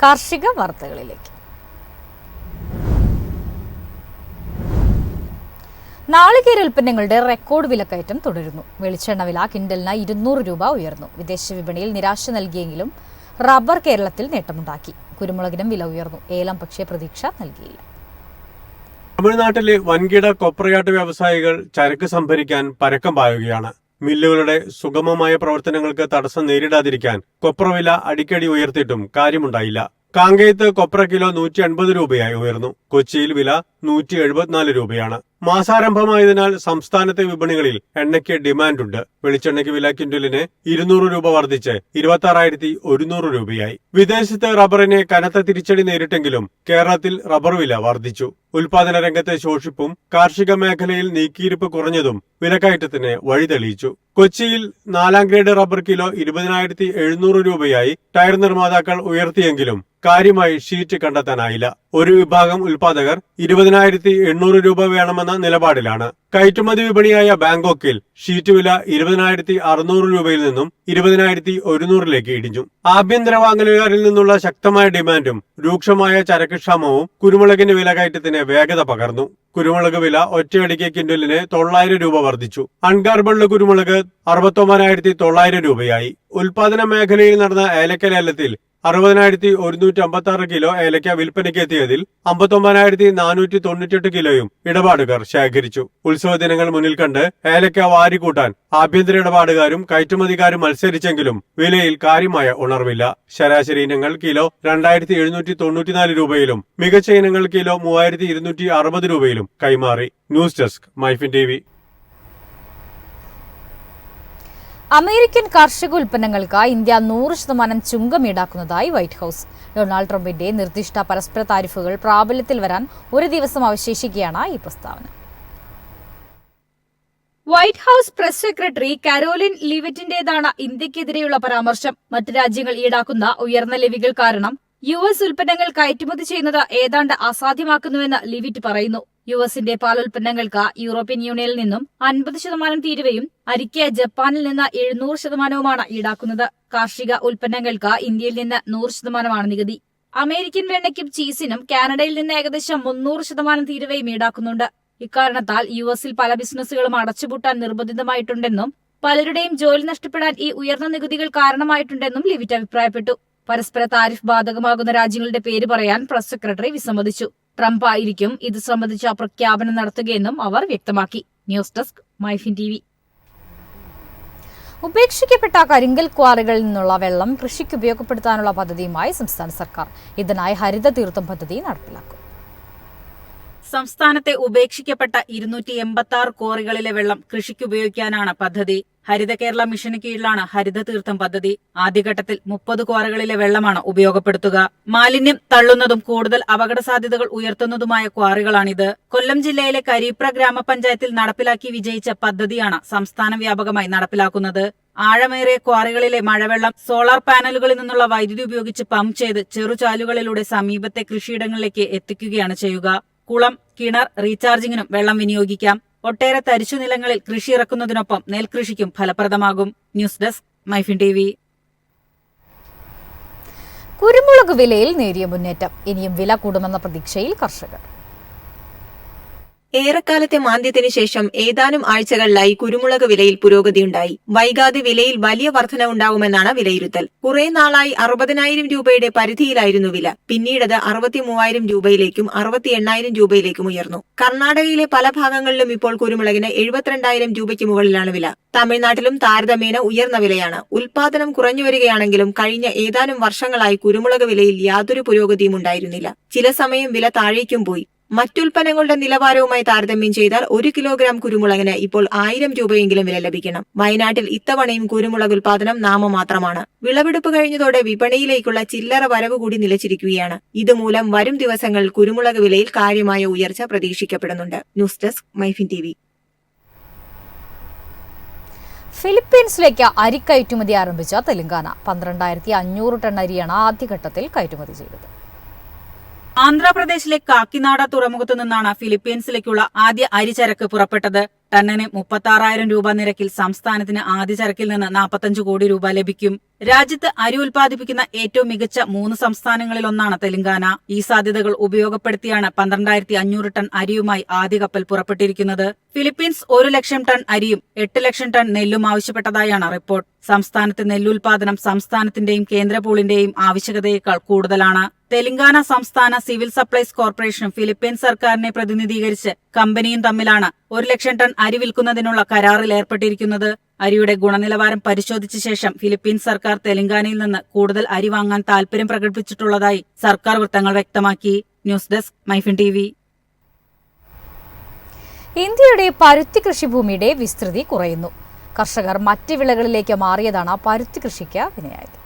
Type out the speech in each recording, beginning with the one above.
കാർഷിക വാർത്തകളിലേക്ക്. നാളികേര ഉൽപ്പന്നങ്ങളുടെ റെക്കോർഡ് വിലക്കയറ്റം തുടരുന്നു. വെളിച്ചെണ്ണ വില ക്വിന്റലിന് 200 രൂപ ഉയർന്നു. വിദേശ വിപണിയിൽ നിരാശ നൽകിയെങ്കിലും റബ്ബർ കേരളത്തിൽ നേട്ടമുണ്ടാക്കി. കുരുമുളകിനും വില ഉയർന്നു. ഏലം പക്ഷേ പ്രതീക്ഷ നൽകിയില്ല. തമിഴ്നാട്ടിലെ വൻകിട കൊപ്രയാട്ട് വ്യവസായികൾ ചരക്ക് സംഭരിക്കാൻ പരക്കം പായുകയാണ്. മില്ലുകളുടെ സുഗമമായ പ്രവർത്തനങ്ങൾക്ക് തടസ്സം നേരിടാതിരിക്കാൻ കൊപ്രവില അടിക്കടി ഉയർത്തിയിട്ടും കാര്യമുണ്ടായില്ല. കാങ്കയത്ത് കൊപ്ര കിലോ 150 രൂപയായി ഉയർന്നു. കൊച്ചിയിൽ വില 174 രൂപയാണ്. മാസാരംഭമായതിനാൽ സംസ്ഥാനത്തെ വിപണികളിൽ എണ്ണയ്ക്ക് ഡിമാൻഡുണ്ട്. വെളിച്ചെണ്ണയ്ക്ക് വില ക്വിന്റലിന് 200 രൂപ വർദ്ധിച്ച് 26,100 രൂപയായി. വിദേശത്ത് റബ്ബറിന് കനത്ത തിരിച്ചടി നേരിട്ടെങ്കിലും കേരളത്തിൽ റബ്ബർ വില വർദ്ധിച്ചു. ഉൽപാദന രംഗത്തെ ശോഷിപ്പും കാർഷിക മേഖലയിൽ നീക്കിയിരിപ്പ് കുറഞ്ഞതും വിലക്കയറ്റത്തിന് വഴിതെളിയിച്ചു. കൊച്ചിയിൽ 4ാം ഗ്രേഡ് റബ്ബർ കിലോ 20,700 രൂപയായി ടയർ നിർമ്മാതാക്കൾ ഉയർത്തിയെങ്കിലും കാര്യമായി ഷീറ്റ് കണ്ടെത്താനായില്ല. ഒരു വിഭാഗം ഉൽപാദകർ 20,800 രൂപ വേണമെന്ന നിലപാടിലാണ്. കയറ്റുമതി വിപണിയായ ബാങ്കോക്കിൽ ഷീറ്റ് വില 20,600 രൂപയിൽ നിന്നും 20,100 ഇടിഞ്ഞു. ആഭ്യന്തര വാങ്ങലുകാരിൽ നിന്നുള്ള ശക്തമായ ഡിമാൻഡും രൂക്ഷമായ ചരക്കുക്ഷാമവും കുരുമുളകിന്റെ വിലക്കയറ്റത്തിന് വേഗത പകർന്നു. കുരുമുളക് വില ഒറ്റയടിക്ക് ക്വിന്റലിന് 900 രൂപ വർദ്ധിച്ചു. അൺഗാർബിൾഡ് കുരുമുളക് 69,900 രൂപയായി. ഉൽപാദന മേഖലയിൽ നടന്ന ഏലക്ക ലേലത്തിൽ 60,156 കിലോ ഏലക്ക വിൽപ്പനയ്ക്കെത്തിയതിൽ 59,498 കിലോയും ഇടപാടുകാർ ശേഖരിച്ചു. ഉത്സവ ദിനങ്ങൾ മുന്നിൽ കണ്ട് ഏലക്ക വാരിക്കൂട്ടാൻ ആഭ്യന്തര ഇടപാടുകാരും കയറ്റുമതിക്കാരും മത്സരിച്ചെങ്കിലും വിലയിൽ കാര്യമായ ഉണർവില്ല. ശരാശരി ഇനങ്ങൾ കിലോ 2,794 രൂപയിലും മികച്ച ഇനങ്ങൾ കിലോ 3,260 രൂപയിലും കൈമാറി. News desk MyFin TV. American കാർഷിക ഉൽപ്പന്നങ്ങൾക്ക് ഇന്ത്യ 100% ചുങ്കം ഈടാക്കുന്നതായി വൈറ്റ് ഹൌസ്. ഡൊണാൾഡ് ട്രംപിന്റെ നിർദ്ദിഷ്ട പരസ്പര താരിഫുകൾ പ്രാബല്യത്തിൽ വരാൻ ഒരു ദിവസം അവശേഷിക്കുകയാണ് ഈ പ്രസ്താവന. White house press secretary Karoline ലിവിറ്റിന്റേതാണ് ഇന്ത്യക്കെതിരെയുള്ള പരാമർശം. മറ്റ് രാജ്യങ്ങൾ ഈടാക്കുന്ന ഉയർന്ന ലെവികൾ കാരണം US ഉൽപ്പന്നങ്ങൾ കയറ്റുമതി ചെയ്യുന്നത് ഏതാണ്ട് അസാധ്യമാക്കുന്നുവെന്ന് ലിവിറ്റ് പറയുന്നു. യുഎസിന്റെ പാലുൽപ്പന്നങ്ങൾക്ക് യൂറോപ്യൻ യൂണിയനിൽ നിന്നും 50% തീരുവയും അരിക്ക് ജപ്പാനിൽ നിന്ന് 700%വുമാണ് ഈടാക്കുന്നത്. കാർഷിക ഉൽപ്പന്നങ്ങൾക്ക് ഇന്ത്യയിൽ നിന്ന് 100%മാണ് നികുതി. അമേരിക്കൻ വെണ്ണയ്ക്കും ചീസിനും കാനഡയിൽ നിന്ന് ഏകദേശം 300% തീരുവയും ഈടാക്കുന്നുണ്ട്. ഇക്കാരണത്താൽ യുഎസിൽ പല ബിസിനസ്സുകളും അടച്ചുപൂട്ടാൻ നിർബന്ധിതമായിട്ടുണ്ടെന്നും പലരുടെയും ജോലി നഷ്ടപ്പെടാൻ ഈ ഉയർന്ന നികുതികൾ കാരണമായിട്ടുണ്ടെന്നും ലിവിറ്റ് അഭിപ്രായപ്പെട്ടു. പരസ്പര താരിഫ് ബാധകമാകുന്ന രാജ്യങ്ങളുടെ പേര് പറയാൻ പ്രസ് സെക്രട്ടറി വിസമ്മതിച്ചു. ട്രംപ് ആയിരിക്കും ഇത് സംബന്ധിച്ച പ്രഖ്യാപനം നടത്തുകയെന്നും അവർ വ്യക്തമാക്കി. News desk MyFin TV. ഉപേക്ഷിക്കപ്പെട്ട കരിങ്കൽ ക്വാറികളിൽ നിന്നുള്ള വെള്ളം കൃഷിക്ക് ഉപയോഗപ്പെടുത്താനുള്ള പദ്ധതിയുമായി സംസ്ഥാന സർക്കാർ. ഇതിനായി ഹരിത തീർത്ഥം പദ്ധതി നടപ്പിലാക്കും. സംസ്ഥാനത്തെ ഉപേക്ഷിക്കപ്പെട്ട 286 ക്വാറികളിലെ വെള്ളം കൃഷിക്ക് ഉപയോഗിക്കാനാണ് പദ്ധതി. ഹരിത കേരള മിഷന് കീഴിലാണ് ഹരിത തീർത്ഥം പദ്ധതി. ആദ്യഘട്ടത്തിൽ 30 ക്വാറികളിലെ വെള്ളമാണ് ഉപയോഗപ്പെടുത്തുക. മാലിന്യം തള്ളുന്നതും കൂടുതൽ അപകട സാധ്യതകൾ ഉയർത്തുന്നതുമായ ക്വാറികളാണിത്. കൊല്ലം ജില്ലയിലെ കരീപ്ര ഗ്രാമപഞ്ചായത്തിൽ നടപ്പിലാക്കി വിജയിച്ച പദ്ധതിയാണ് സംസ്ഥാന വ്യാപകമായി നടപ്പിലാക്കുന്നത്. ആഴമേറിയ ക്വാറികളിലെ മഴവെള്ളം സോളാർ പാനലുകളിൽ നിന്നുള്ള വൈദ്യുതി ഉപയോഗിച്ച് പമ്പ് ചെയ്ത് ചെറുചാലുകളിലൂടെ സമീപത്തെ കൃഷിയിടങ്ങളിലേക്ക് എത്തിക്കുകയാണ് ചെയ്യുക. കുളം, കിണർ റീചാർജിങ്ങിനും വെള്ളം വിനിയോഗിക്കാം. ഒട്ടേറെ തരിശു നിലങ്ങളിൽ കൃഷി ഇറക്കുന്നതിനൊപ്പം നെൽകൃഷിക്കും ഫലപ്രദമാകും. News desk MyFin TV. കുരുമുളക് വിലയിൽ നേരിയ മുന്നേറ്റം. ഇനിയും വില കൂടുമെന്ന പ്രതീക്ഷയിൽ കർഷകർ. ഏറെക്കാലത്തെ മാന്ദ്യത്തിന് ശേഷം ഏതാനും ആഴ്ചകളിലായി കുരുമുളക് വിലയിൽ പുരോഗതിയുണ്ടായി. വൈകാതെ വിലയിൽ വലിയ വർധനവുണ്ടാകുമെന്നാണ് വിലയിരുത്തൽ. കുറെ നാളായി 60,000 രൂപയുടെ പരിധിയിലായിരുന്നു വില. പിന്നീടത് 63,000 രൂപയിലേക്കും 68,000 രൂപയിലേക്കും ഉയർന്നു. കർണാടകയിലെ പല ഭാഗങ്ങളിലും ഇപ്പോൾ കുരുമുളകിന് 72,000 രൂപയ്ക്ക് മുകളിലാണ് വില. തമിഴ്നാട്ടിലും താരതമ്യേന ഉയർന്ന വിലയാണ്. ഉൽപാദനം കുറഞ്ഞുവരികയാണെങ്കിലും കഴിഞ്ഞ ഏതാനും വർഷങ്ങളായി കുരുമുളക് വിലയിൽ യാതൊരു പുരോഗതിയും ഉണ്ടായിരുന്നില്ല. ചില സമയം വില താഴേക്കും പോയി. മറ്റുൽപ്പന്നങ്ങളുടെ നിലവാരവുമായി താരതമ്യം ചെയ്താൽ 1 കിലോഗ്രാം കുരുമുളകിന് ഇപ്പോൾ 1000 രൂപയെങ്കിലും വില ലഭിക്കണം. വയനാട്ടിൽ ഇത്തവണയും കുരുമുളക് ഉൽപാദനം നാമമാത്രമാണ്. വിളവെടുപ്പ് കഴിഞ്ഞതോടെ വിപണിയിലേക്കുള്ള ചില്ലറ വരവ് കൂടി നിലച്ചിരിക്കുകയാണ്. ഇതുമൂലം വരും ദിവസങ്ങളിൽ കുരുമുളക് വിലയിൽ കാര്യമായ ഉയർച്ച പ്രതീക്ഷിക്കപ്പെടുന്നുണ്ട്. News desk MyFin TV. ഫിലിപ്പീൻസിലേക്ക് അരി കയറ്റുമതി ആരംഭിച്ച തെലങ്കാന 12,500 ടൺ അരിയാണ് ആദ്യഘട്ടത്തിൽ കയറ്റുമതി ചെയ്തത്. ആന്ധ്രാപ്രദേശിലെ കാക്കിനാഡ തുറമുഖത്തു നിന്നാണ് ഫിലിപ്പീൻസിലേക്കുള്ള ആദ്യ അരിചരക്ക് പുറപ്പെട്ടത്. ടണ്ണിന് 36,000 രൂപ നിരക്കിൽ സംസ്ഥാനത്തിന് ആദ്യ ചരക്കിൽ നിന്ന് 45 കോടി രൂപ ലഭിക്കും. രാജ്യത്ത് അരി ഉൽപ്പാദിപ്പിക്കുന്ന ഏറ്റവും മികച്ച 3 സംസ്ഥാനങ്ങളിലൊന്നാണ് തെലങ്കാന. ഈ സാധ്യതകൾ ഉപയോഗപ്പെടുത്തിയാണ് 12,500 ടൺ അരിയുമായി ആദ്യ കപ്പൽ പുറപ്പെട്ടിരിക്കുന്നത്. ഫിലിപ്പീൻസ് 1 ലക്ഷം ടൺ അരിയും 8 ലക്ഷം ടൺ നെല്ലും ആവശ്യപ്പെട്ടതായാണ് റിപ്പോർട്ട്. സംസ്ഥാനത്ത് നെല്ലുൽപാദനം സംസ്ഥാനത്തിന്റെയും കേന്ദ്ര പൂളിന്റെയും ആവശ്യകതയേക്കാൾ കൂടുതലാണ്. തെലങ്കാന സംസ്ഥാന സിവിൽ സപ്ലൈസ് കോർപ്പറേഷനും ഫിലിപ്പീൻസ് സർക്കാരിനെ പ്രതിനിധീകരിച്ച് കമ്പനിയും തമ്മിലാണ് 1 ലക്ഷം ടൺ അരി വിൽക്കുന്നതിനുള്ള കരാറിൽ ഏർപ്പെട്ടിരിക്കുന്നത്. അരിയുടെ ഗുണനിലവാരം പരിശോധിച്ച ശേഷം ഫിലിപ്പീൻസ് സർക്കാർ തെലങ്കാനയിൽ നിന്ന് കൂടുതൽ അരി വാങ്ങാൻ താൽപര്യം പ്രകടിപ്പിച്ചിട്ടുള്ളതായി സർക്കാർ വൃത്തങ്ങൾ വ്യക്തമാക്കി. News desk MyFin TV. ഇന്ത്യയുടെ പരുത്തി കൃഷിഭൂമിയുടെ വിസ്തൃതി കുറയുന്നു. കർഷകർ മറ്റ് വിളകളിലേക്ക് മാറിയതാണ് പരുത്തി കൃഷിക്ക് വിനയായത്.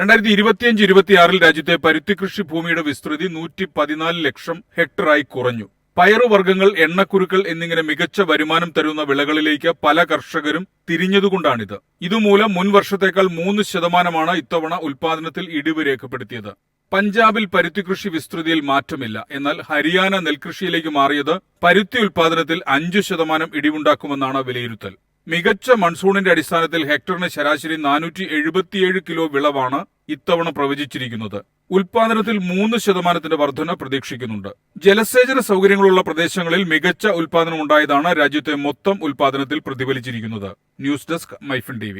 2025-26 രാജ്യത്തെ പരുത്തി കൃഷി ഭൂമിയുടെ വിസ്തൃതി 114 ലക്ഷം ഹെക്ടറായി കുറഞ്ഞു. പയറുവർഗ്ഗങ്ങൾ, എണ്ണക്കുരുക്കൾ എന്നിങ്ങനെ മികച്ച വരുമാനം തരുന്ന വിളകളിലേക്ക് പല കർഷകരും തിരിഞ്ഞതുകൊണ്ടാണിത്. ഇതുമൂലം മുൻ വർഷത്തേക്കാൾ 3% ഇത്തവണ ഉൽപാദനത്തിൽ ഇടിവ് രേഖപ്പെടുത്തിയത്. പഞ്ചാബിൽ പരുത്തി കൃഷി വിസ്തൃതിയിൽ മാറ്റമില്ല. എന്നാൽ ഹരിയാന നെൽകൃഷിയിലേക്ക് മാറിയത് പരുത്തി ഉൽപാദനത്തിൽ 5% ഇടിവുണ്ടാക്കുമെന്നാണ് വിലയിരുത്തൽ. മികച്ച മൺസൂണിന്റെ അടിസ്ഥാനത്തിൽ ഹെക്ടറിന് ശരാശരി 477 കിലോ വിളവാണ് ഇത്തവണ പ്രവചിച്ചിരിക്കുന്നത്. ഉൽപാദനത്തിൽ 3% വർധന പ്രതീക്ഷിക്കുന്നുണ്ട്. ജലസേചന സൗകര്യങ്ങളുള്ള പ്രദേശങ്ങളിൽ മികച്ച ഉൽപാദനമുണ്ടായതാണ് രാജ്യത്തെ മൊത്തം ഉൽപാദനത്തിൽ പ്രതിഫലിച്ചിരിക്കുന്നത്. News desk MyFin TV.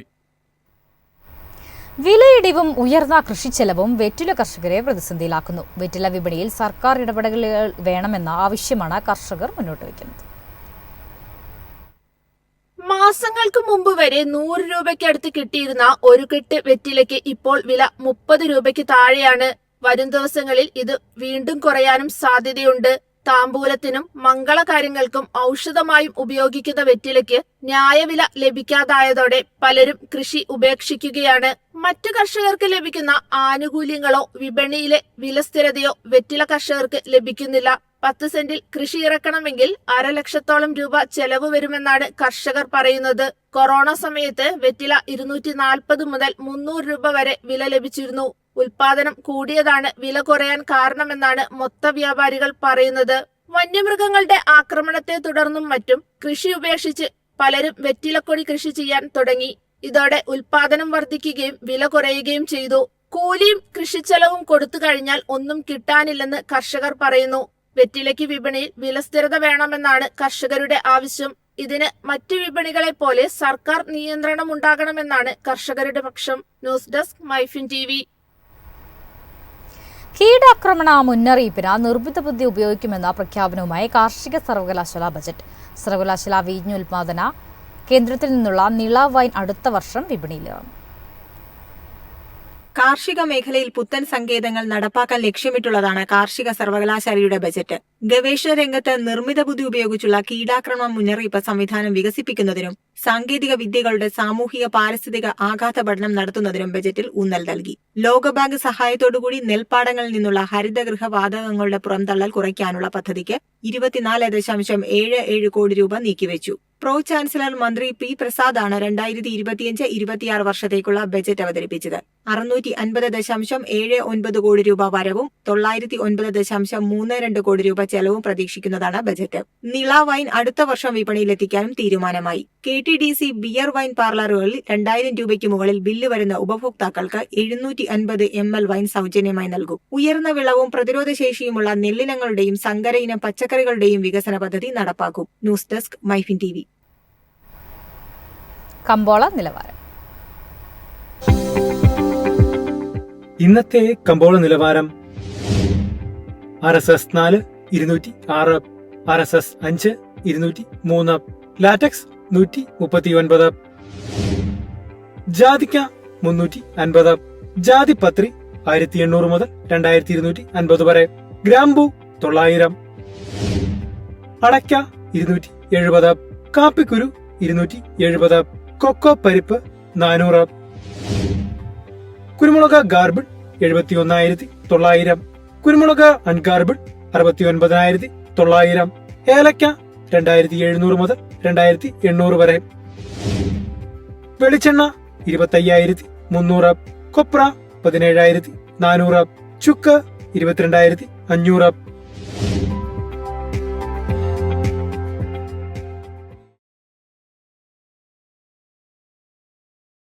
വിലയിടിവും ഉയർന്ന കൃഷിച്ചെലവും വെറ്റില കർഷകരെ പ്രതിസന്ധിയിലാക്കുന്നു. വെറ്റില വിപണിയിൽ സർക്കാർ ഇടപെടലുകൾ വേണമെന്ന ആവശ്യമാണ് കർഷകർ മുന്നോട്ട് വയ്ക്കുന്നത്. മാസങ്ങൾക്ക് മുമ്പ് വരെ 100 രൂപയ്ക്കടുത്ത് കിട്ടിയിരുന്ന ഒരു കെട്ട് വെറ്റിലയ്ക്ക് ഇപ്പോൾ വില 30 രൂപയ്ക്ക് താഴെയാണ്. വരും ദിവസങ്ങളിൽ ഇത് വീണ്ടും കുറയാനും സാധ്യതയുണ്ട്. താമ്പൂലത്തിനും മംഗളകാര്യങ്ങൾക്കും ഔഷധമായും ഉപയോഗിക്കുന്ന വെറ്റിലയ്ക്ക് ന്യായവില ലഭിക്കാതായതോടെ പലരും കൃഷി ഉപേക്ഷിക്കുകയാണ്. മറ്റു കർഷകർക്ക് ലഭിക്കുന്ന ആനുകൂല്യങ്ങളോ വിപണിയിലെ വിലസ്ഥിരതയോ വെറ്റില കർഷകർക്ക് ലഭിക്കുന്നില്ല. 10 സെന്റിൽ കൃഷി ഇറക്കണമെങ്കിൽ 1/2 ലക്ഷത്തോളം രൂപ ചെലവ് വരുമെന്നാണ് കർഷകർ പറയുന്നത്. കൊറോണ സമയത്ത് വെറ്റില 240 മുതൽ 300 രൂപ വരെ വില ലഭിച്ചിരുന്നു. ഉൽപാദനം കൂടിയതാണ് വില കുറയാൻ കാരണമെന്നാണ് മൊത്ത വ്യാപാരികൾ പറയുന്നത്. വന്യമൃഗങ്ങളുടെ ആക്രമണത്തെ തുടർന്നും മറ്റും കൃഷി ഉപേക്ഷിച്ച് പലരും വെറ്റിലക്കൊടി കൃഷി ചെയ്യാൻ തുടങ്ങി. ഇതോടെ ഉൽപാദനം വർദ്ധിക്കുകയും വില കുറയുകയും ചെയ്തു. കൂലിയും കൃഷിച്ചെലവും കൊടുത്തു കഴിഞ്ഞാൽ ഒന്നും കിട്ടാനില്ലെന്ന് കർഷകർ പറയുന്നു. വെറ്റിലയ്ക്ക് വിപണിയിൽ വിലസ്ഥിരത വേണമെന്നാണ് കർഷകരുടെ ആവശ്യം. ഇതിന് മറ്റു വിപണികളെ പോലെ സർക്കാർ നിയന്ത്രണം ഉണ്ടാകണമെന്നാണ് കർഷകരുടെ പക്ഷം. News desk MyFin TV. കീടാക്രമണ മുന്നറിയിപ്പിന് നിർമ്മിത ബുദ്ധി ഉപയോഗിക്കുമെന്ന പ്രഖ്യാപനവുമായി കാർഷിക സർവകലാശാല ബജറ്റ്. സർവകലാശാല വീഞ്ഞുൽപാദന കേന്ദ്രത്തിൽ നിന്നുള്ള നിള വൈൻ അടുത്ത വർഷം വിപണിയിലിറങ്ങും. കാർഷിക മേഖലയിൽ പുത്തൻ സങ്കേതങ്ങൾ നടപ്പാക്കാൻ ലക്ഷ്യമിട്ടുള്ളതാണ് കാർഷിക സർവകലാശാലയുടെ ബജറ്റ്. ഗവേഷണ രംഗത്ത് നിർമ്മിത ബുദ്ധി ഉപയോഗിച്ചുള്ള കീടാക്രമണ മുന്നറിയിപ്പ് സംവിധാനം വികസിപ്പിക്കുന്നതിനും സാങ്കേതിക വിദ്യകളുടെ സാമൂഹിക പാരിസ്ഥിതിക ആഘാത പഠനം നടത്തുന്നതിനും ബജറ്റിൽ ഊന്നൽ നൽകി. ലോകബാങ്ക് സഹായത്തോടുകൂടി നെൽപ്പാടങ്ങളിൽ നിന്നുള്ള ഹരിതഗൃഹ വാതകങ്ങളുടെ പുറംതള്ളൽ കുറയ്ക്കാനുള്ള പദ്ധതിക്ക് 24.77 കോടി രൂപ നീക്കിവെച്ചു. പ്രോ ചാൻസലർ മന്ത്രി പി പ്രസാദാണ് 2025-26 വർഷത്തേക്കുള്ള ബജറ്റ് അവതരിപ്പിച്ചത്. 650.79 കോടി രൂപ വരവും 909.32 കോടി രൂപ ചെലവും പ്രതീക്ഷിക്കുന്നതാണ് ബജറ്റ്. നിള വൈൻ അടുത്ത വർഷം വിപണിയിലെത്തിക്കാനും തീരുമാനമായി. KTDC ബിയർ വൈൻ പാർലറുകളിൽ 2000 രൂപയ്ക്ക് മുകളിൽ ബില്ല് വരുന്ന ഉപഭോക്താക്കൾക്ക് 750 ml വൈൻ സൗജന്യമായി നൽകും. ഉയർന്ന വിളവും പ്രതിരോധശേഷിയുമുള്ള നെല്ലിനങ്ങളുടെയും സങ്കര ഇനം പച്ചക്കറികളുടെയും വികസന പദ്ധതി നടപ്പാക്കും. News desk MyFin TV. കമ്പോള നിലവാരം. ഇന്നത്തെ കമ്പോള നിലവാരം RSS 4 206, RSS 5 203, ലാറ്റക്സ് 139, ജാതിക്ക 350, ജാതിപത്രി 1800 മുതൽ 2250 വരെ, ഗ്രാമ്പു 900, അടയ്ക്ക 270, കാപ്പിക്കുരു 270, കൊക്കോ പരിപ്പ് 400, കുരുമുളക് ഗാർബിഡ് 71,900, കുരുമുളക് അൺഗാർബിഡ് 69,900, ഏലക്ക 2,700 മുതൽ 2,800 വരെ, വെളിച്ചെണ്ണ 25,300, കൊപ്ര 17,400, ചുക്ക് 22,500.